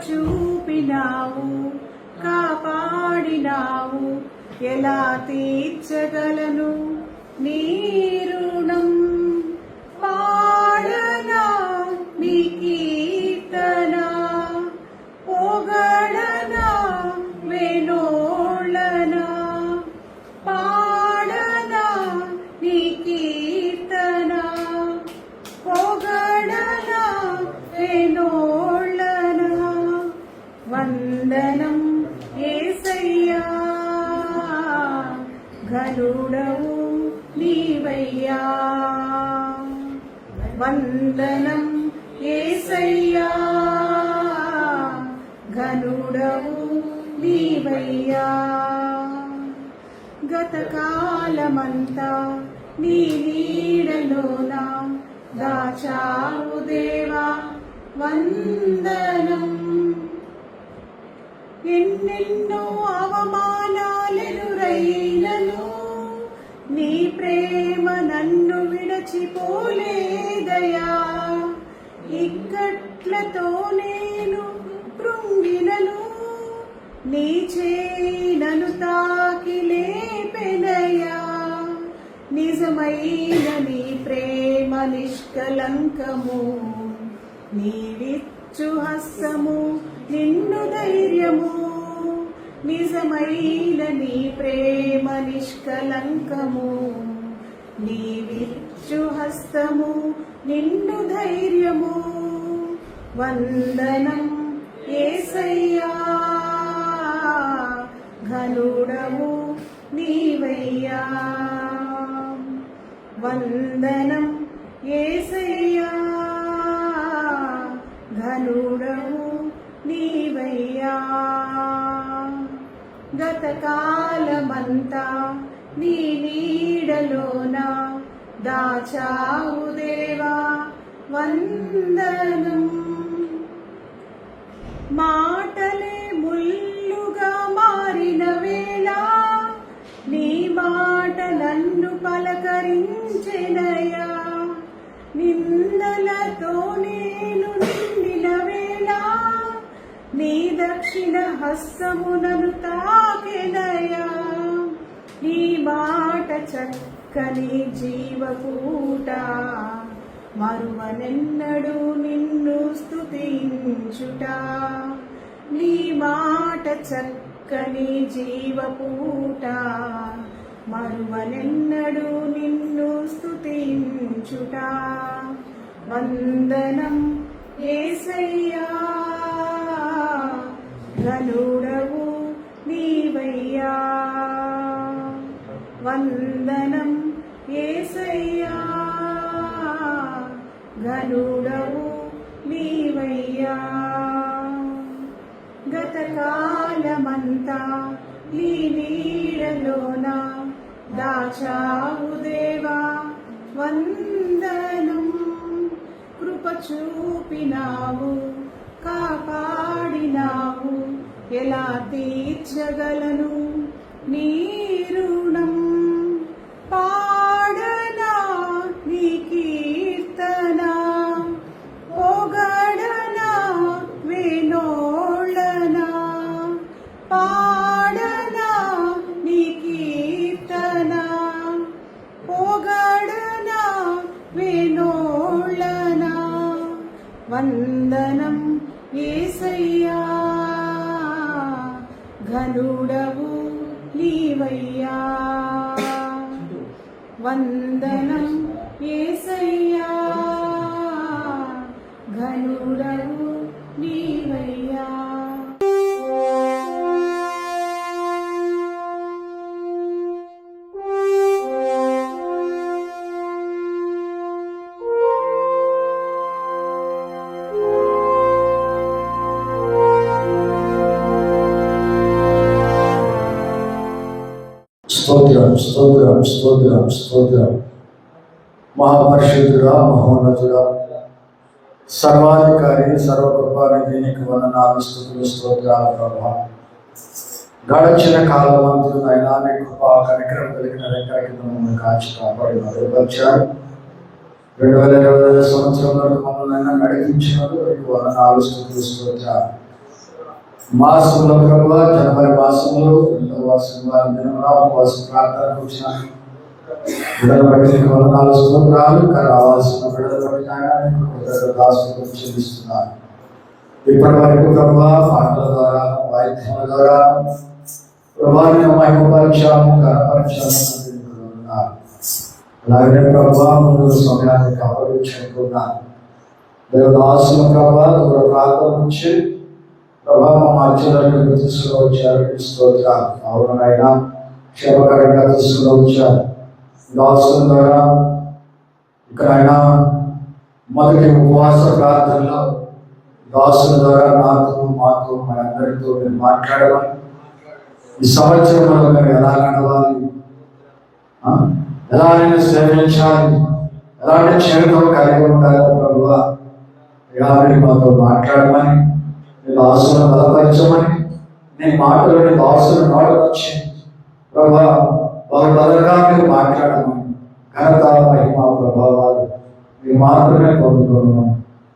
చూపినావు, కాపాడినావు, ఎలా తీర్చగలను నీ రుణం. పాడనా నీ కీర్తన, పొగడనా వేణోళ్ళనా. పాడనా నీ కీర్తన, పొగడనా వేణోళ్ళనా. వందనం యేసయ్యా, ఘనుడవు నీవయ్యా. వందనం యేసయ్యా, ఘనుడవు నీవయ్యా. గతకాలమంతా నీ నీడలోన దాచావు దేవా, వందనం. ఎన్నెన్నో అవమానాలెదురైనను నీ ప్రేమ నన్ను విడచిపోలేదయా. ఇక్కట్లతో నేను కృంగినను, నీ చేయి నన్ను తాకి లేపెనయా. నిజమైన నీ ప్రేమ నిష్కలంకము, నీవిచ్చు హస్తము నిన్ను ధైర్యము. నిజమైన నీ ప్రేమ నిష్కలంకము, నీవిచ్చు హస్తము నిన్ను ధైర్యము. వందనం యేసయ్యా, ఘనుడవు నీవయ్యా. వందనం యేసయ్యా, ఘనుడవు నీవయ్యా. గతకాలమంతా నీ నీడలోన దాచావు దేవా, వందనం. మాటలే ముల్లుగా మారిన వేళ నీ మాట నన్ను పలకరించెనయా. నిందలతో నేను నిండిన వేళ నీ దక్షిణ హస్తమునను తాకెనయా. నీ మాట చక్కని జీవపూట, మరువనెన్నడు నిన్ను స్తుతించుట. నీ మాట చక్కని జీవపూట, మరువనెన్నడు నిన్ను స్తుతించుట. వందనం యేసయ్యా, ఘనుడవు నీవయ్యా. వందనం యేసయ్యా, ఘనుడవు నీవయ్యా. గతకాలమంతా నీ నీడలోన దాచావు దేవా, వందనం. కృప చూపినావు, కాపాడినావు, ఎలా తీర్చగలను నీ రుణం. పాడనా నీ కీర్తన, పొగడనా వేణోళ్ళనా. పాడనా నీ కీర్తన, పొగడనా వేణోళ్ళనా. వందనం యేసయ్యా, ఘనుడవు నీవయ్యా. వందనం యేసయ్యా, ఘనుడవు నీవయ్యా. స్తోత్రం స్తోత్రం స్తోత్రం స్తోత్రం. మహాపరిశుద్ధుడా, మహోన్నతుడా, సర్వాధికారి, సర్వకృపానిధి, నీకు వందనాలు, స్తుతులు, స్తోత్రాలు ప్రభా. గడచిన కాలమందు నాయనా నీ కృపా కనికరం కలిగిన రెక్కల కింద మమ్మల్ని కాచి కాపాడి మరుగుపరిచారు. 2020 సంవత్సరం వరకు మమ్మల్ని నడిపించినారు. నీకు వందనాలు, స్తుతులు, స్తోత్రాలు. మాసంలో ప్రభు జనవరి మాసంలో 2వ శనివారం దినమున ఉపవాస ప్రార్థనకు వచ్చిన బిడ్డలు బట్టి నీకు వందనాలు స్తోత్రాలు. ఇంకా రావాల్సిన బిడ్డలు బట్టి నాయన నీకు కృతజ్ఞతాస్తుతులు చెల్లిస్తున్నాను. ఇప్పటి వరకు ప్రభు పాటల ద్వారా వాయిద్యాల ద్వారా ప్రభావిని మహిమపరిచాము, ఘనపరిచాము. అలాగే ప్రభు ముందు సమయాన్ని కాపాడించుకున్నాను. దేవదాసుల ప్రభా దూర ప్రాంతం నుంచి ప్రభావం మార్చడానికి తీసుకువచ్చారు. స్తోత్రాలు. అవునైనా క్షేమకరంగా తీసుకువచ్చారు. దాసుల ద్వారా ఇక్కడ ఆయన మొదటి ఉపవాస ప్రార్థనలో దాసుల ద్వారా నాతో మాతో మనందరితో మీరు మాట్లాడమని, ఈ సంవత్సరంలో మీరు ఎలా నడవాలి, ఎలా నేను సేవించాలి, ఎలాంటి చేరుతో కలిగి ఉండాలి ప్రభువా, ఇలా మీరు మాతో మాట్లాడమని, మీ దాసులను బలపరచమని, నీ మాటలోని దాసులు నోడవచ్చి ప్రభా వారు బలంగా మీరు మాట్లాడమని, ఘనత మహిమ ప్రభావాలు మీరు మాత్రమే పొందుతున్నాం.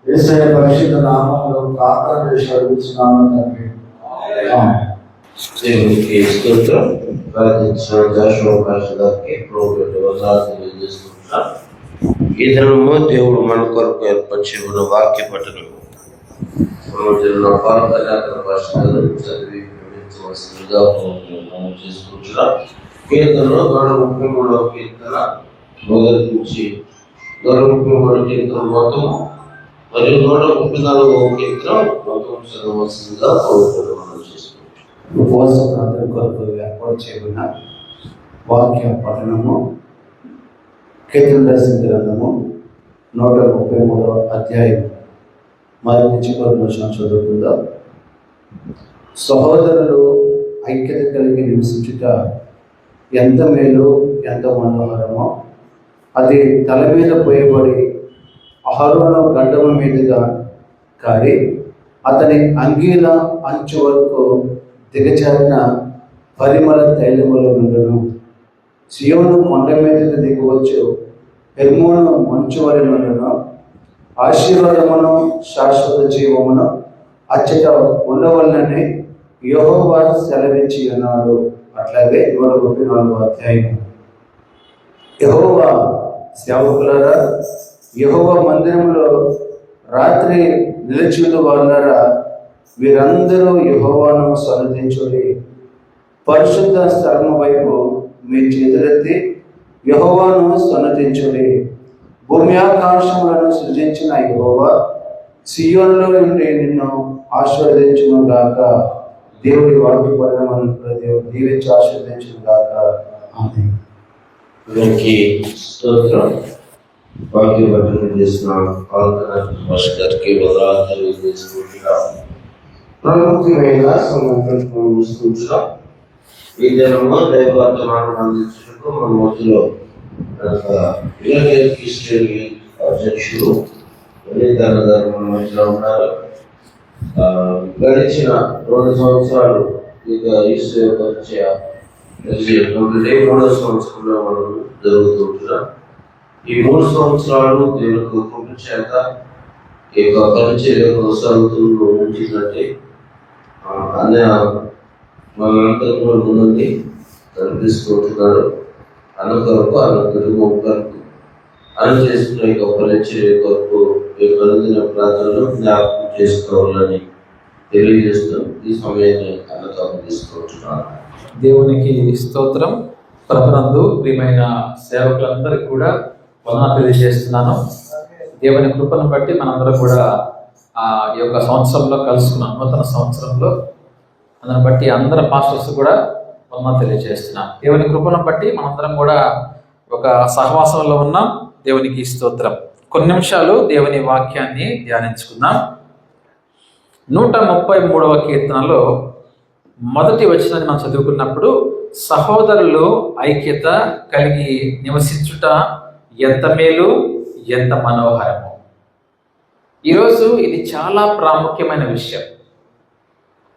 యేసయ్య పరిశుద్ధ నామములో ప్రార్థన చేసి అడుగుతున్నాను తండ్రి. దేవునికి స్తోత్రం. ప్రార్థించిన జాషువా పాస్టర్ గారికి ప్రోగ్రాం వందనాలు తెలియజేస్తున్నా. ఈ దినము దేవుడు మన కొరకు ఏర్పరిచి ఉన్న వాక్య పఠనం పాస్టర్ గారు చదివి వివరించవలసిందిగా మనం చేసుకుంటున్నాం. కీర్తనలో 133వ కీర్తన మొదటి నుంచి 133వ కీర్తన మొత్తం మరియు 134వ కీర్తన మొత్తం చదవలసిందిగా మనం చేసుకుంటాం. ఉపవాస ప్రార్థన కొరకు ఏర్పాటు చేయబడిన వాక్య పఠనము కీర్తన రాసిన గ్రంథము 133వ అధ్యాయం మొదటి నుంచి 10 వచనం చదువుకుందాం. సహోదరులు ఐక్యత కలిగి నివసించుట ఎంత మేలు, ఎంత మనోహరమో, అది తల మీద పోయబడి అహరోను గడ్డము మీదుగా కారి అతని అంగీల అంచు వరకు దిగజారిన పరిమళ తైలముల నుండును. సియోను కొండ మీదకు దిగవచ్చు, హెర్మోను మంచు వరి నుండును. ఆశీర్వాదమును శాశ్వత జీవమును అచ్చట ఉండవలనని యెహోవా సెలవిచ్చి ఉన్నాడు. అట్లాగే 134వ అధ్యాయం. యెహోవా సేవకులారా, యెహోవా మందిరంలో రాత్రి నిలిచిన వాళ్ళారా, వీరందరూ యెహోవాను సన్నిధించుడి. పరిశుద్ధ స్థలము వైపు మీ చేతులెత్తి యెహోవాను సన్నిధించుడి. భూమి ఆకాశములను సృజించిన యెహోవా సియోనులో నుండి నిన్ను ఆశీర్వదించును గాక. దేవుడి వాక్య పఠనమును దేవుడు దీవించి ఆశీర్వదించును గాక. ఆమేన్. దేవునికి స్తోత్రం. వాక్య పఠనం చేసిన పాస్టర్ గారికి వందనాలు తెలియజేసుకుంటున్నాం. ప్రముఖమైన సమయంలో చూస్తున్నాం. ఈ దినము దైవవర్తమానం అందించడానికి మన మధ్యలో క్రిస్టియన్ అధ్యక్షుడు వినీతాన గారు మన మధ్యలో ఉన్నారు. గడిచిన 2 సంవత్సరాలు ఇక ఈశ్వ పరిచయ 3వ సంవత్సరంలో మనం జరుగుతుంటున్నాం. ఈ 3 సంవత్సరాలు దేవుని కృప చేత ఈ యొక్క పరిచర్య కొనసాగుతూ ఉంటుందంటే అనే మనందరూ ముందుండి కనిపిస్తుంటున్నాడు. అన్న కొరకు అన్న కుటుంబం కొరకు అని చేసుకునే యొక్క పరిచర్య కొరకు ఈ కలిగిన ప్రాంతంలో జ్ఞాపకం చేసుకోవాలని తెలియజేస్తూ ఈ సమయాన్ని అన్నతో తీసుకుంటున్నాను. దేవునికి స్తోత్రం. ప్రభునందు ప్రియమైన సేవకులందరికీ కూడా వందనాలు తెలియజేస్తున్నాను. దేవుని కృపను బట్టి మనందరం కూడా ఈ యొక్క సంవత్సరంలో కలుసుకున్నాం. నూతన సంవత్సరంలో అందుని బట్టి అందరు పాస్టర్స్ కూడా వందనాలు తెలియజేస్తున్నాం. దేవుని కృపను బట్టి మనందరం కూడా ఒక సహవాసంలో ఉన్నాం. దేవునికి స్తోత్రం. కొన్ని నిమిషాలు దేవుని వాక్యాన్ని ధ్యానించుకుందాం. 133వ కీర్తనలో మొదటి వచనాన్ని మనం చదువుకున్నప్పుడు సహోదరులు ఐక్యత కలిగి నివసించుట ఎంత మేలు, ఎంత మనోహరము. ఈరోజు ఇది చాలా ప్రాముఖ్యమైన విషయం.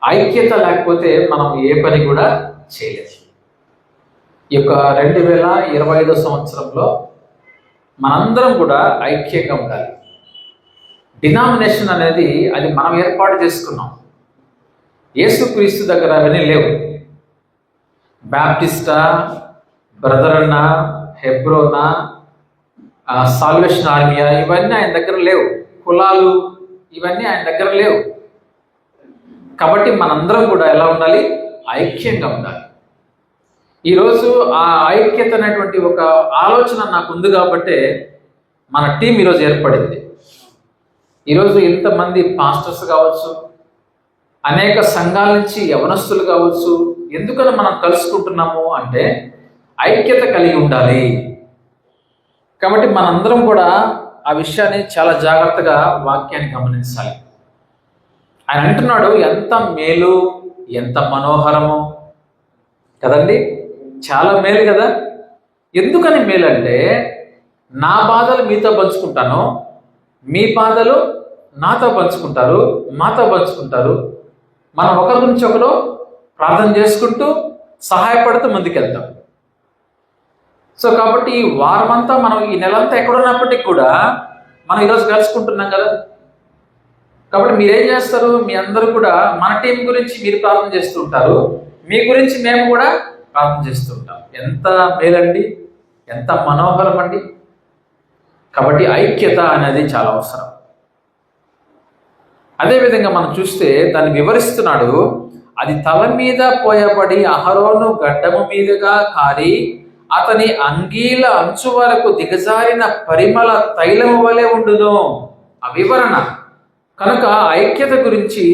ఐక్యత లేకపోతే మనం ఏ పని కూడా చేయలేదు. ఈ యొక్క 2025 సంవత్సరంలో మనందరం కూడా ఐక్యంగా ఉండాలి. డినామినేషన్ అనేది అది మనం ఏర్పాటు చేసుకున్నాం. యేసుక్రీస్తు దగ్గర అవన్నీ లేవు. బ్యాప్టిస్టా, బ్రదర్ అన్న, హెబ్రోనా, సాల్వేషన్ ఆర్మియా, ఇవన్నీ ఆయన దగ్గర లేవు. కులాలు ఇవన్నీ ఆయన దగ్గర లేవు. కాబట్టి మనందరం కూడా ఎలా ఉండాలి? ఐక్యంగా ఉండాలి. ఈరోజు ఆ ఐక్యత అనేటువంటి ఒక ఆలోచన నాకు ఉంది కాబట్టే మన టీం ఈరోజు ఏర్పడింది. ఈరోజు ఇంతమంది పాస్టర్స్ కావచ్చు, అనేక సంఘాల నుంచి యవనస్తులు కావచ్చు, ఎందుకని మనం కలుసుకుంటున్నాము అంటే ఐక్యత కలిగి ఉండాలి. కాబట్టి మనందరం కూడా ఆ విషయాన్ని చాలా జాగ్రత్తగా వాక్యాన్ని గమనించాలి. ఆయన అంటున్నాడు, ఎంత మేలు, ఎంత మనోహరము కదండి, చాలా మేలు కదా. ఎందుకని మేలు అంటే, నా బాధలు మీతో పంచుకుంటాను, మీ బాధలు నాతో పంచుకుంటారు, మాతో పంచుకుంటారు. మనం ఒకరి గురించి ఒకరు ప్రార్థన చేసుకుంటూ సహాయపడుతూ ముందుకెళ్తాం. సో కాబట్టి ఈ వారమంతా మనం, ఈ నెలంతా ఎక్కడున్నప్పటికీ కూడా మనం ఈరోజు కలుసుకుంటున్నాం కదా. కాబట్టి మీరేం చేస్తారు? మీ అందరూ కూడా మన టీం గురించి మీరు ప్రార్థన చేస్తూ ఉంటారు, మీ గురించి మేము కూడా ప్రార్థన చేస్తూ ఉంటాం. ఎంత మేలండి, ఎంత మనోహరం అండి. కాబట్టి ఐక్యత అనేది చాలా అవసరం. అదేవిధంగా మనం చూస్తే దాన్ని వివరిస్తున్నాడు. అది తల మీద పోయబడి అహరోను గడ్డము మీదుగా కారి అతని అంగీల అంచు వరకు దిగజారిన పరిమళ తైలము వలె ఉండును. ఆ వివరణ కనుక ఐక్యత గురించి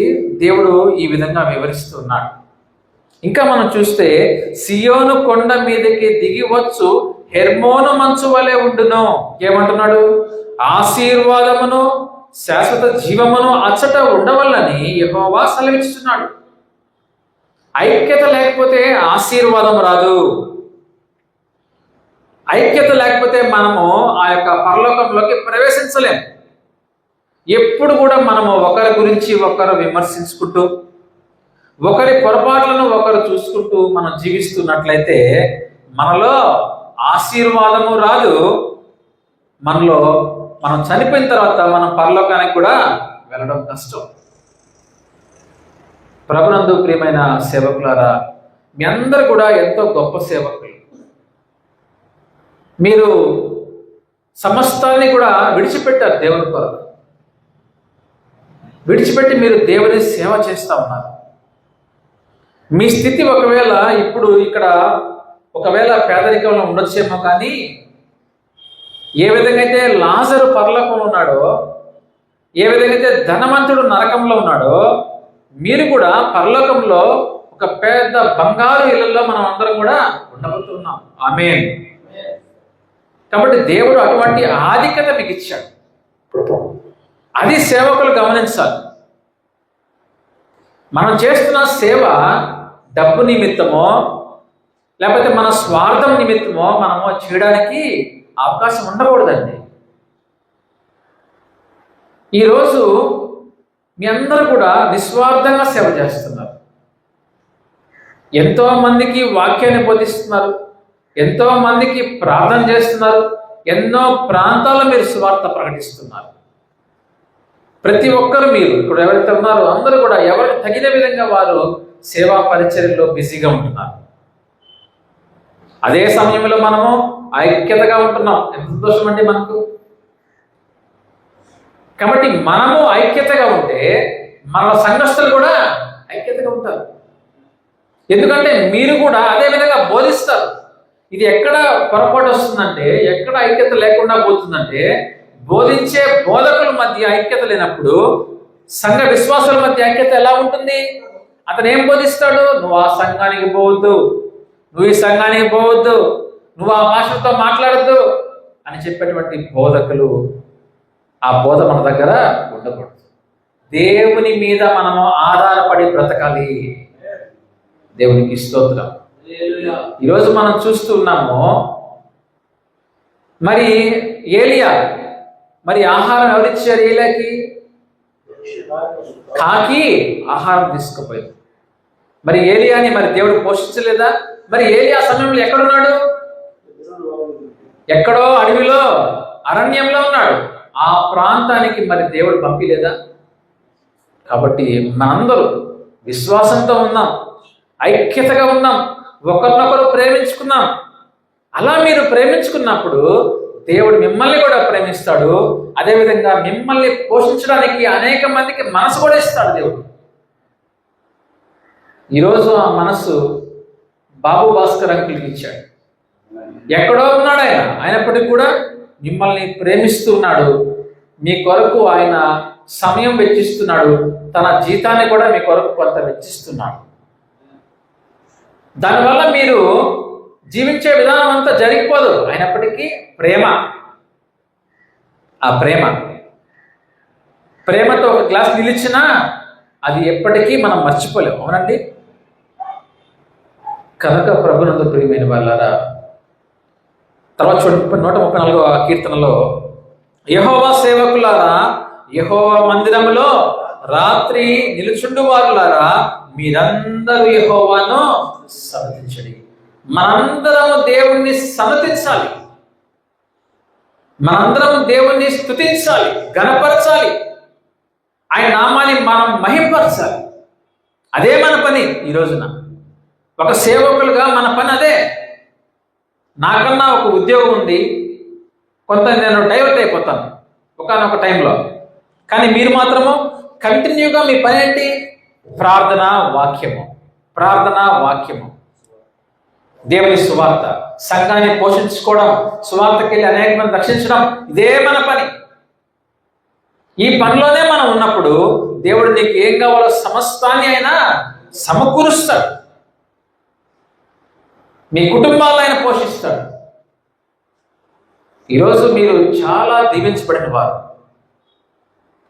దేవుడు ఈ విధంగా వివరిస్తున్నాడు. ఇంకా మనం చూస్తే సియోను కొండ మీదకి దిగివచ్చు హెర్మోను మంచు వలె ఉండును. ఏమంటున్నాడు? ఆశీర్వాదమును శాశ్వత జీవమును అచ్చట ఉండవల్లని యెహోవా సెలవిస్తున్నాడు. ఐక్యత లేకపోతే ఆశీర్వాదం రాదు. ఐక్యత లేకపోతే మనము ఆ యొక్క పరలోకంలోకి ప్రవేశించలేం. ఎప్పుడు కూడా మనము ఒకరి గురించి ఒకరు విమర్శించుకుంటూ, ఒకరి పొరపాట్లను ఒకరు చూసుకుంటూ మనం జీవిస్తున్నట్లయితే మనలో ఆశీర్వాదము రాదు. మనలో మనం చనిపోయిన తర్వాత మనం పరలోకానికి కూడా వెళ్ళడం కష్టం. ప్రభునందు ప్రియమైన సేవకులారా, మీ అందరూ కూడా ఎంతో గొప్ప సేవకులు. మీరు సమస్తాన్ని కూడా విడిచిపెట్టారు దేవుని కొరకు. విడిచిపెట్టి మీరు దేవుని సేవ చేస్తూ ఉన్నారు. మీ స్థితి ఒకవేళ ఇప్పుడు ఇక్కడ ఒకవేళ పేదరికంలో ఉండొచ్చేమో, కానీ ఏ విధంగా అయితే లాజరు పరలోకంలో ఉన్నాడో, ఏ విధంగా అయితే ధనవంతుడు నరకంలో ఉన్నాడో, మీరు కూడా పరలోకంలో ఒక పెద్ద బంగారు ఇళ్లలో మనం అందరం కూడా ఉండబోతున్నాం. ఆమేన్. కాబట్టి దేవుడు అటువంటి ఆధిక్యత మీకు ఇచ్చాడు. అది సేవకులు గమనించాలి. మనం చేస్తున్న సేవ డబ్బు నిమిత్తమో లేకపోతే మన స్వార్థం నిమిత్తమో మనము చేయడానికి అవకాశం ఉండకూడదండి. ఈరోజు మీ అందరూ కూడా నిస్వార్థంగా సేవ చేస్తున్నారు. ఎంతో మందికి వాక్యాన్ని బోధిస్తున్నారు, ఎంతో మందికి ప్రార్థన చేస్తున్నారు, ఎన్నో ప్రాంతాల్లో మీరు సువార్త ప్రకటిస్తున్నారు. ప్రతి ఒక్కరు మీరు ఇప్పుడు ఎవరైతే ఉన్నారో అందరూ కూడా ఎవరికి తగిన విధంగా వారు సేవా పరిచర్యలో బిజీగా ఉంటున్నారు. అదే సమయంలో మనము ఐక్యతగా ఉంటున్నాం. ఎంత సంతోషం అండి మనకు. కాబట్టి మనము ఐక్యతగా ఉంటే మన సంఘస్థులు కూడా ఐక్యతగా ఉంటారు. ఎందుకంటే మీరు కూడా అదే విధంగా బోధిస్తారు. ఇది ఎక్కడ పొరపాటు వస్తుందంటే, ఎక్కడ ఐక్యత లేకుండా పోతుందంటే, బోధించే బోధకుల మధ్య ఐక్యత లేనప్పుడు సంఘ విశ్వాసుల మధ్య ఐక్యత ఎలా ఉంటుంది? అతను ఏం బోధిస్తాడు? నువ్వు ఆ సంఘానికి పోవద్దు, నువ్వు ఈ సంఘానికి పోవద్దు, నువ్వు ఆ భాషలతో మాట్లాడద్దు అని చెప్పేటువంటి బోధకులు, ఆ బోధ మన దగ్గర ఉండకూడదు. దేవుని మీద మనము ఆధారపడి బ్రతకాలి. దేవునికి స్తోత్రం. ఈరోజు మనం చూస్తున్నాము, మరి ఏలియా, మరి ఆహారం ఎవరిచ్చారు ఏలియాకి? కాకి ఆహారం తీసుకుపోయింది. మరి ఏలియాని మరి దేవుడు పోషించలేదా? మరి ఏలియా సమయంలో ఎక్కడున్నాడు? ఎక్కడో అడవిలో, అరణ్యంలో ఉన్నాడు. ఆ ప్రాంతానికి మరి దేవుడు పంపిలేదా? కాబట్టి మనందరూ విశ్వాసంతో ఉన్నాం, ఐక్యతగా ఉన్నాం, ఒకరినొకరు ప్రేమించుకున్నాం. అలా మీరు ప్రేమించుకున్నప్పుడు దేవుడు మిమ్మల్ని కూడా ప్రేమిస్తాడు. అదేవిధంగా మిమ్మల్ని పోషించడానికి అనేక మందికి మనసు కూడా ఇస్తాడు దేవుడు. ఈరోజు ఆ మనసు బాబు భాస్కర్ అంకుల్కి ఇచ్చాడు. ఎక్కడో ఉన్నాడు ఆయన, అయినప్పటికీ కూడా మిమ్మల్ని ప్రేమిస్తున్నాడు. మీ కొరకు ఆయన సమయం వెచ్చిస్తున్నాడు. తన జీతాన్ని కూడా మీ కొరకు కొంత వెచ్చిస్తున్నాడు. దానివల్ల మీరు జీవించే విధానం అంతా జరిగిపోదు. అయినప్పటికీ ప్రేమ, ఆ ప్రేమతో ఒక గ్లాస్ నిలిచినా అది ఎప్పటికీ మనం మర్చిపోలేము. అవునండి. కనుక ప్రభునందు ప్రియమైన వాళ్ళారా, తర్వాత 134వ కీర్తనలో, యెహోవా సేవకులారా, యెహోవా మందిరములో రాత్రి నిలుచుండు వారులారా, మీరందరూ యెహోవాను సన్నతించండి. మనందరము దేవుణ్ణి సన్నతించాలి, మనందరం దేవుణ్ణి స్తుతించాలి, ఘనపరచాలి, ఆయన నామాన్ని మనం మహింపరచాలి. అదే మన పని. ఈ రోజున ఒక సేవకులుగా మన పని అదే. నాకన్నా ఒక ఉద్యోగం ఉంది, కొంత నేను డైవర్ట్ అయిపోతాను ఒకనొక టైంలో. కానీ మీరు మాత్రము కంటిన్యూగా మీ పని ఏంటి? ప్రార్థన వాక్యము, దేవుని సువార్త, సంఘాన్ని పోషించుకోవడం, సువార్తకి వెళ్ళి అనేక మంది రక్షించడం, ఇదే మన పని. ఈ పనిలోనే మనం ఉన్నప్పుడు దేవుడు నీకు ఏం కావాలో సమస్తాన్ని అయినా సమకూరుస్తాడు. మీ కుటుంబాలను ఆయన పోషిస్తాడు. ఈరోజు మీరు చాలా దీవించబడిన వారు.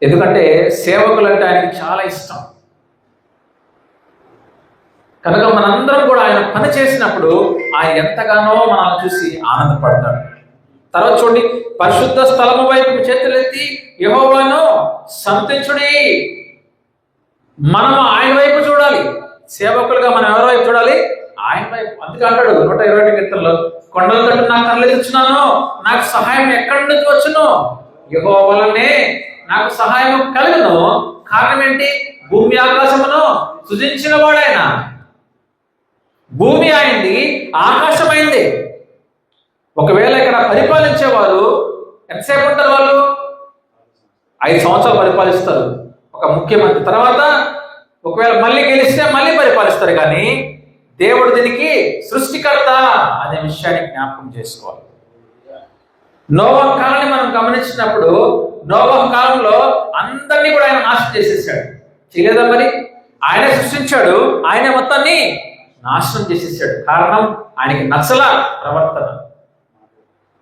ఎందుకంటే సేవకులు అంటే ఆయనకి చాలా ఇష్టం. కనుక మనందరం కూడా ఆయన పని చేసినప్పుడు ఆయన ఎంతగానో మనల్ని చూసి ఆనందపడతాడు. తర్వాత చూడండి, పరిశుద్ధ స్థలము వైపు చేతులెత్తి యెహోవాను సన్నతించుడి. మనం ఆయన వైపు చూడాలి. సేవకులుగా మనం ఎవరి వైపు చూడాలి? ఆయన వైపు. అందుకే అంటాడు 120 కీర్తనలో, కొండల తట్టు నాకు కళ్ళెత్తుచున్నాను, నాకు సహాయం ఎక్కడి నుంచి వచ్చును? యెహోవా వలనే నాకు సహాయం కలుగును. కారణం ఏంటి? భూమి ఆకాశమును సృజించిన వాడాయన. భూమి అయింది, ఆకాశం అయింది. ఒకవేళ ఇక్కడ పరిపాలించేవారు ఎంతసేపు ఉంటారు? వాళ్ళు 5 సంవత్సరాలు పరిపాలిస్తారు ఒక ముఖ్యమంత్రి. తర్వాత ఒకవేళ మళ్ళీ గెలిస్తే మళ్ళీ పరిపాలిస్తారు. కానీ దేవుడు దీనికి సృష్టికర్త అనే విషయాన్ని జ్ఞాపకం చేసుకోవాలి. నోవహు కాలాన్ని మనం గమనించినప్పుడు, నోవహు కాలంలో అందరినీ కూడా ఆయన నాశనం చేసేసాడు. చేయలేదా? మరి ఆయనే సృష్టించాడు, ఆయనే మొత్తాన్ని నాశనం చేసేసాడు. కారణం ఆయనకి నచ్చల ప్రవర్తన.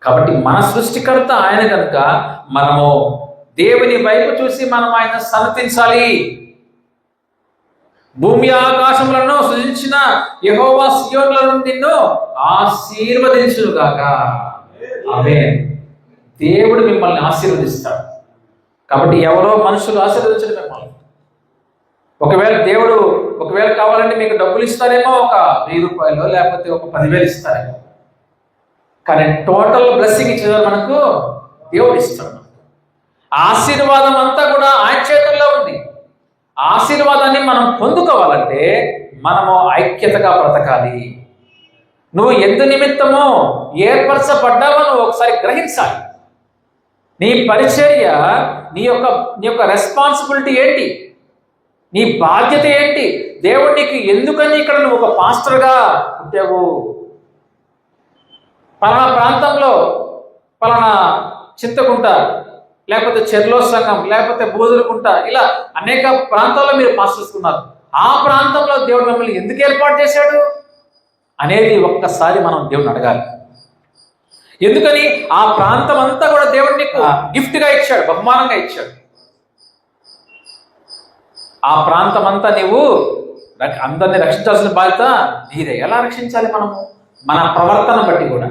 కాబట్టి మన సృష్టికర్త ఆయన కనుక మనము దేవుని వైపు చూసి మనం ఆయన సన్నతించాలి. భూమి ఆకాశములను సృజించిన యెహోవా సియోనులను నిన్ను ఆశీర్వదించును గాక. ఆమేన్. దేవుడు మిమ్మల్ని ఆశీర్వదిస్తాడు. కాబట్టి ఎవరో మనుషులు ఆశీర్వదించడం మిమ్మల్ని. ఒకవేళ కావాలంటే మీకు డబ్బులు ఇస్తారేమో, ఒక 1000 రూపాయలు లేకపోతే ఒక 10,000 ఇస్తారేమో. కానీ టోటల్ బ్లెస్సింగ్ ఇచ్చేవారు మనకు దేవుడు ఇస్తాడు. ఆశీర్వాదం అంతా కూడా ఆయన చేతుల్లో ఉంది. ఆశీర్వాదాన్ని మనం పొందుకోవాలంటే మనము ఐక్యతగా బ్రతకాలి. నువ్వు ఎందు నిమిత్తమో ఏర్పరచబడ్డావో నువ్వు ఒకసారి గ్రహించాలి. నీ పరిచర్య, నీ యొక్క రెస్పాన్సిబిలిటీ ఏంటి, నీ బాధ్యత ఏంటి, దేవుడు నీకు ఎందుకని ఇక్కడ నువ్వు ఒక పాస్టర్గా పుట్టావు, పలానా ప్రాంతంలో పలానా చింతకుంట, లేకపోతే చెర్లో సంఘం, లేకపోతే బూదులకుంట, ఇలా అనేక ప్రాంతాల్లో మీరు పాస్టర్స్ ఉన్నారు. ఆ ప్రాంతంలో దేవుడు మిమ్మల్ని ఎందుకు ఏర్పాటు చేశాడు అనేది ఒక్కసారి మనం దేవుడిని అడగాలి. ఎందుకని ఆ ప్రాంతం అంతా కూడా దేవుడు నీకు గిఫ్ట్గా ఇచ్చాడు, బహుమానంగా ఇచ్చాడు. ఆ ప్రాంతం అంతా నీవు అందరినీ రక్షించాల్సిన బాధ్యత నీదే. ఎలా రక్షించాలి? మనము మన ప్రవర్తన బట్టి కూడా.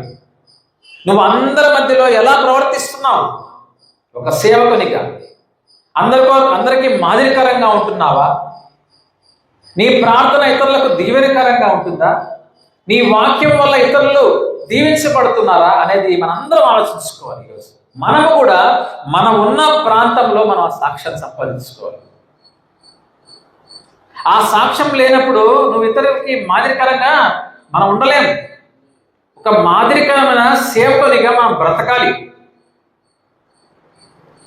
నువ్వు అందరి మధ్యలో ఎలా ప్రవర్తిస్తున్నావు? ఒక సేవకునిగా అందరికీ మాదిరికరంగా ఉంటున్నావా? నీ ప్రార్థన ఇతరులకు దీవెనకరంగా ఉంటుందా? నీ వాక్యం వల్ల ఇతరులు దీవించబడుతున్నారా అనేది మనందరం ఆలోచించుకోవాలి. ఈరోజు మనము కూడా మనం ఉన్న ప్రాంతంలో మనం ఆ సాక్ష్యాన్ని సంపాదించుకోవాలి. ఆ సాక్ష్యం లేనప్పుడు నువ్వు ఇతరులకి మాదిరికరంగా మనం ఉండలేం. ఒక మాదిరికరమైన సేవకునిగా మనం బ్రతకాలి.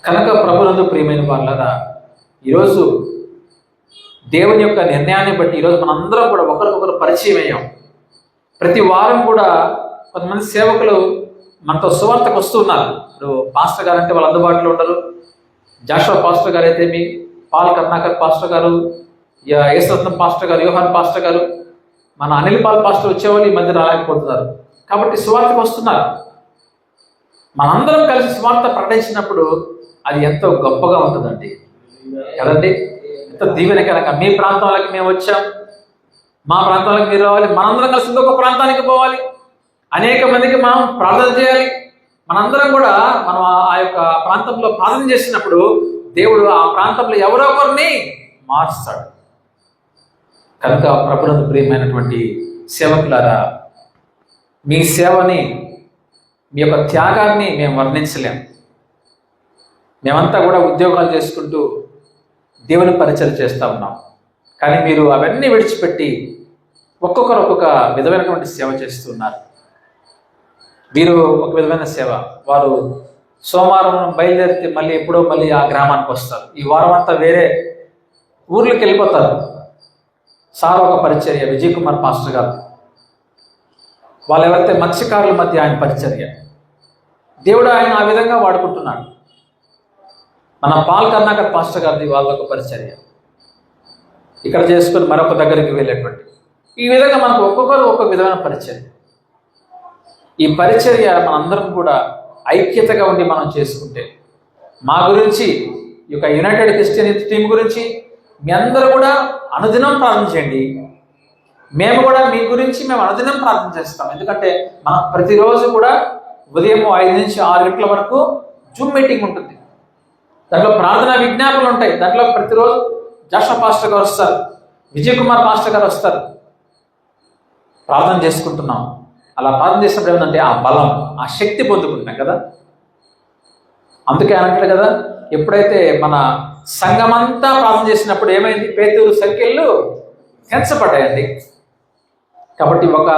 కనుక ప్రభునందు ప్రియమైన వాళ్ళరా, ఈరోజు దేవుని యొక్క నిర్ణయాన్ని బట్టి ఈరోజు మనందరం కూడా ఒకరికొకరు పరిచయం అయ్యాం. ప్రతి వారం కూడా కొంతమంది సేవకులు మనతో సువార్తకు వస్తున్నారు. ఇప్పుడు పాస్టర్ గారు అంటే వాళ్ళు అందుబాటులో ఉండరు. జాషువా పాస్టర్ గారు అయితే మీ పాల్ కర్ణాకర్ పాస్టర్ గారు, యేసరత్నం పాస్టర్ గారు, యోహాన్ పాస్టర్ గారు, మన అనిల్ పాల్ పాస్టర్ వచ్చేవాళ్ళు ఈ మధ్య రాలేకపోతున్నారు. కాబట్టి సువార్తకు వస్తున్నారు. మనందరం కలిసి సువార్త ప్రకటించినప్పుడు అది ఎంతో గొప్పగా ఉంటుందండి కదండి. ఎంత దీవెనకరంగా మీ ప్రాంతాలకు మేము వచ్చాం, మా ప్రాంతాలకు మీరు రావాలి, మనందరం కలిసి ఇంకొక ప్రాంతానికి పోవాలి, అనేక మందికి మనం ప్రార్థన చేయాలి. మనందరం కూడా మనం ఆ యొక్క ప్రాంతంలో ప్రార్థన చేసినప్పుడు దేవుడు ఆ ప్రాంతంలో ఎవరో ఒకరిని మార్చుతాడు. కనుక ప్రభునందు ప్రియమైనటువంటి సేవకులారా, మీ సేవని, మీ యొక్క త్యాగాన్ని మేము వర్ణించలేం. మేమంతా కూడా ఉద్యోగాలు చేసుకుంటూ దేవుని పరిచయం చేస్తూ ఉన్నాం. కానీ మీరు అవన్నీ విడిచిపెట్టి ఒక్కొక్కరు ఒక్కొక్క విధమైనటువంటి సేవ చేస్తున్నారు. వీరు ఒక విధమైన సేవ. వారు సోమవారం బయలుదేరితే మళ్ళీ ఎప్పుడో మళ్ళీ ఆ గ్రామానికి వస్తారు. ఈ వారం అంతా వేరే ఊర్లోకి వెళ్ళిపోతారు. సార్ ఒక పరిచర్య, విజయ్ కుమార్ పాస్టర్ గారు, వాళ్ళు ఎవరైతే మత్స్యకారుల మధ్య ఆయన పరిచర్య. దేవుడు ఆయన ఆ విధంగా వాడుకుంటున్నాడు. మన పాల్ కర్ణాకర్ పాస్టర్ గారిది వాళ్ళొక పరిచర్య, ఇక్కడ చేసుకుని మరొక దగ్గరికి వెళ్ళేటువంటి, ఈ విధంగా మనకు ఒక్కొక్కరు ఒక్కొక్క విధమైన పరిచర్య. ఈ పరిచర్య మనందరం కూడా ఐక్యతగా ఉండి మనం చేసుకుంటే, మా గురించి ఈ యొక్క యునైటెడ్ క్రిస్టియన్ టీం గురించి మీ అందరూ కూడా అనుదినం ప్రార్థన చేయండి. మేము కూడా మీ గురించి మేము అనుదినం ప్రార్థన చేస్తాం. ఎందుకంటే మనం ప్రతిరోజు కూడా ఉదయం 5 నుంచి 6 గంటల వరకు జూమ్ మీటింగ్ ఉంటుంది. దాంట్లో ప్రార్థనా విజ్ఞాపనలు ఉంటాయి. దాంట్లో ప్రతిరోజు జాషువా పాస్టర్ గారు వస్తారు, విజయ్ కుమార్ పాస్టర్ గారు వస్తారు. ప్రార్థన చేసుకుంటున్నాం. అలా ప్రార్థన చేసినప్పుడు ఏమంటే ఆ బలం, ఆ శక్తి పొందుకుంటున్నాం కదా. అందుకే అంటారు కదా, ఎప్పుడైతే మన సంఘమంతా ప్రార్థన చేసినప్పుడు ఏమైంది, పేతురు సంఖ్యలు పెంచబడ్డాయండి. కాబట్టి ఒక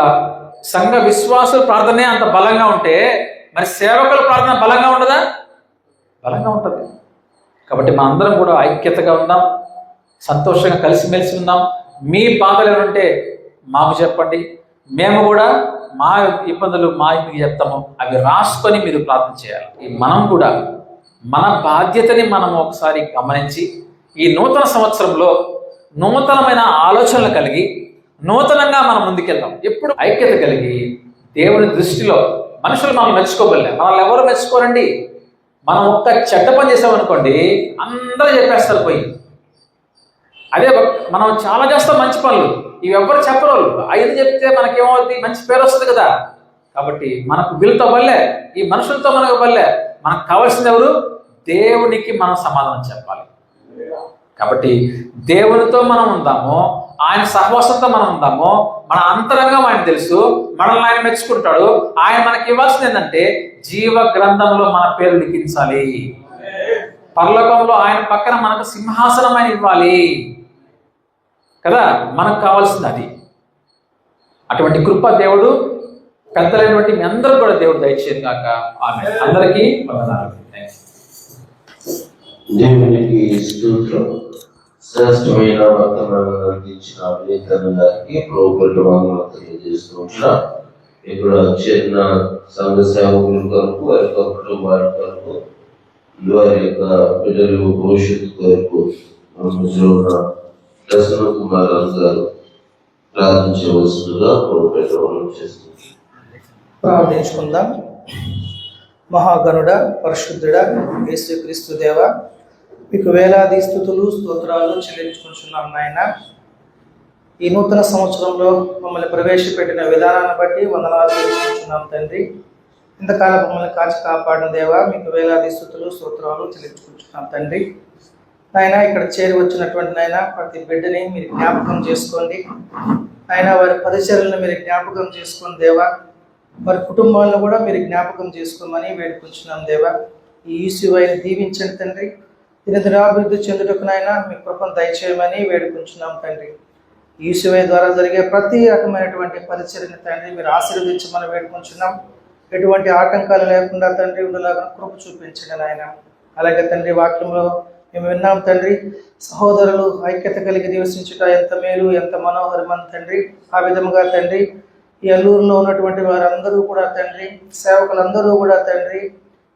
సంఘ విశ్వాసుల ప్రార్థనే అంత బలంగా ఉంటే మరి సేవకుల ప్రార్థన బలంగా ఉండదా? బలంగా ఉంటుంది. కాబట్టి మనందరం కూడా ఐక్యతగా ఉందాం, సంతోషంగా కలిసిమెలిసి ఉందాం. మీ బాధలు ఏమంటే మాకు చెప్పండి, మేము కూడా మా ఇబ్బందులు మా ఇంటికి చెప్తాము. అవి రాసుకొని మీరు ప్రార్థన చేయాలి. మనం కూడా మన బాధ్యతని మనం ఒకసారి గమనించి ఈ నూతన సంవత్సరంలో నూతనమైన ఆలోచనలు కలిగి నూతనంగా మనం ముందుకెళ్దాం. ఎప్పుడు ఐక్యత కలిగి దేవుని దృష్టిలో మనుషులు మనం మెచ్చుకోగలే, మనల్ని ఎవరు మెచ్చుకోరండి. మనం ఒక్క చెడ్డ పని చేసామనుకోండి అందరూ చెప్పేస్తారు పోయి. అదే మనం చాలా చేస్తాం మంచి పనులు, ఇవి ఎవ్వరు చెప్పరు. ఐదు చెప్తే మనకేమవుతుంది, మంచి పేరు వస్తుంది కదా. కాబట్టి మనకు వీళ్ళతో వల్లే, ఈ మనుషులతో మనకు వల్లే. మనకు కావాల్సింది ఎవరు? దేవునికి మనం సమాధానం చెప్పాలి. కాబట్టి దేవునితో మనం ఉందాము, ఆయన సహవాసంతో మనం ఉందాము. మన అంతరంగం ఆయన తెలుసు, మనల్ని ఆయన మెచ్చుకుంటాడు. ఆయన మనకి ఇవ్వాల్సింది ఏంటంటే జీవ గ్రంథంలో మన పేరు లిఖించాలి. పరలోకంలో ఆయన పక్కన మనకు సింహాసనం ఆయన ఇవ్వాలి కదా. మనకు కావాల్సింది అది. అటువంటి కృప దేవుడు పెద్దలైనటువంటి మీ అందరూ కూడా దేవుడు దయచేయను గాక. ఆమె అందరికీ వందనాలు. దేవునికి స్తోత్రం. శ్రేష్టమైన వర్తమానాన్ని అందించిన అభినేతలు గారికి ప్రభువుల వందనాలు తెలియజేస్తున్నా. ఇక్కడ చేరిన సంఘ సేవకుల కొరకు, వారి యొక్క కుటుంబాల కొరకు, వారి యొక్క పిల్లలు భవిష్యత్తు కొరకు దర్శన కుమార్ గారు ప్రార్థించవలసిందిగా ప్రభుత్వం చేస్తుంది. ప్రార్థించుకుందాం. మహాగణుడ, పరిశుద్ధుడ, యేసుక్రీస్తు దేవ, మీకు వేలాది స్తుతులు స్తోత్రాలు చెల్లించుకుంటున్నాం నాయన. ఈ నూతన సంవత్సరంలో మమ్మల్ని ప్రవేశపెట్టిన విధానాన్ని బట్టి వందనాలు చెల్లించుకుంటున్నాం తండ్రి. ఇంతకాలం మమ్మల్ని కాచి కాపాడిన దేవ, మీకు వేలాది స్తుతులు స్తోత్రాలు చెల్లించుకుంటున్నాం తండ్రి. నాయన ఇక్కడ చేరి వచ్చినటువంటి నాయన ప్రతి బిడ్డని మీరు జ్ఞాపకం చేసుకోండి నాయన. వారి పరిచర్యలను మీరు జ్ఞాపకం చేసుకోండి దేవా. వారి కుటుంబాలను కూడా మీరు జ్ఞాపకం చేసుకోమని వేడుకుంటున్నాం దేవా. ఈ ఈశ్వరుని దీవించండి తండ్రి. దినదినాభివృద్ధి చెందుటకు నాయన మీ కృపను దయచేయమని వేడుకుంటున్నాం తండ్రి. ఈ సేవ ద్వారా జరిగే ప్రతి రకమైనటువంటి పరిచర్యని తండ్రి మీరు ఆశీర్వదించమని వేడుకుంటున్నాం. ఎటువంటి ఆటంకాలు లేకుండా తండ్రి ఉండలాగా కృప చూపించండి నాయన. అలాగే తండ్రి వాక్యంలో మేము విన్నాం తండ్రి, సహోదరులు ఐక్యత కలిగి నివసించుట ఎంత మేలు, ఎంత మనోహరమని తండ్రి. ఆ విధముగా తండ్రి ఈ అల్లూరులో ఉన్నటువంటి వారందరూ కూడా తండ్రి, సేవకులందరూ కూడా తండ్రి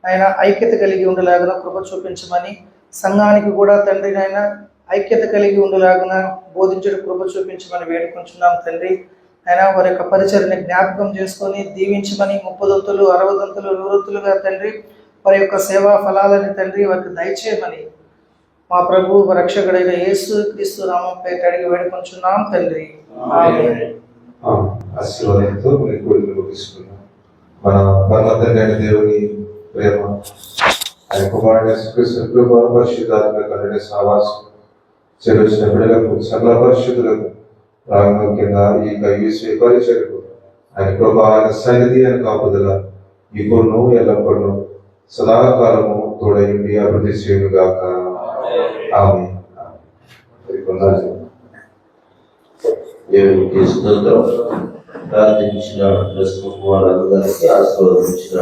ఆయన ఐక్యత కలిగి ఉండలాగున కృప చూపించమని, సంఘానికి కూడా తండ్రి నాయన ఐక్యత కలిగి ఉండలాగున బోధించడం కృప చూపించమని వేడుకుంటున్నాం తండ్రి. ఆయన వారి యొక్క పరిచర్ని జ్ఞాపకం చేసుకొని దీవించమని 30 60 100 తండ్రి వారి యొక్క సేవా ఫలాలని తండ్రి వారికి దయచేయమని మా ప్రభు రక్షకుడైన యేసు క్రీస్తు నామం పేరిట అడిగి వేడుకుంటున్నాం తండ్రి. ఆమేన్. ఆశీర్వాదంతో మీ కోరికలు ముగిస్తున్నాం. మన పరమతండ్రి దేవుని ప్రేమ, ఆయన కుమారుడు యేసుక్రీస్తు కృప, పరిశుద్ధాత్మ కరుణ సహవాసం చెరుచిన బిడ్డలకు సకల పరిశుద్ధులకు ప్రాముఖ్యంగా ఈ స్వీకరించకు ఆయన కృప, ఆయన సన్నిధి, ఆయన కాపుదల ఇప్పుడును ఎల్లప్పుడూ సదాకాలము తోడైండి అభివృద్ధి చేయుగాక. ఆమేన్. దేవునికి స్తోత్రం. ప్రార్థించిన వారందరికీ ఆశీర్వదించిన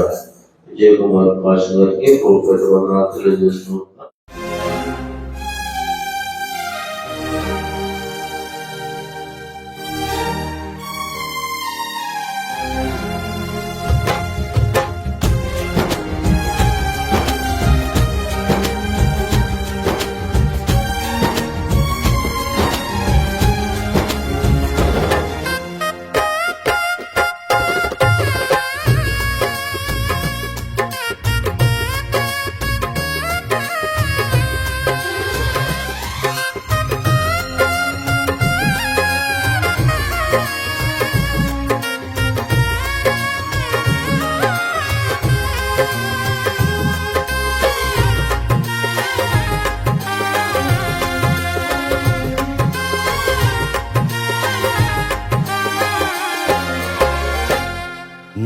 విజయ్ కుమార్ పాస్టర్ గారికి పూర్వపేట వందనాలు తెలియజేస్తున్నాం.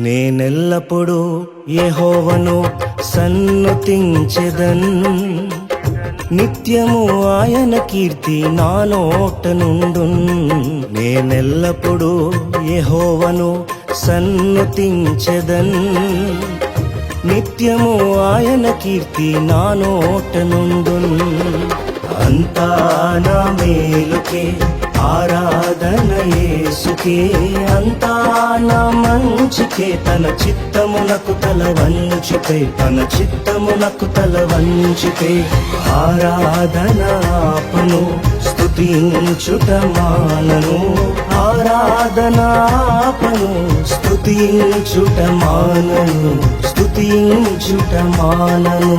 నేనెల్లప్పుడూ యెహోవాను సన్నుతించెదన్, నిత్యము ఆయన కీర్తి నా నోట నుండున్. నేనెల్లప్పుడూ యెహోవాను సన్నుతించెదన్, నిత్యము ఆయన కీర్తి నా నోట నుండున్. అంతా నా మేలుకే ఆరాధన యేసుకే, అంతా నా మంచికే. తన చిత్తమునకు తల వంచితే, తన చిత్తమునకు తల వంచితే ఆరాధన ఆపను, స్తుతించుట మానను. ఆరాధన ఆపను, స్తుతించుట మానను, స్తుతించుట మానను.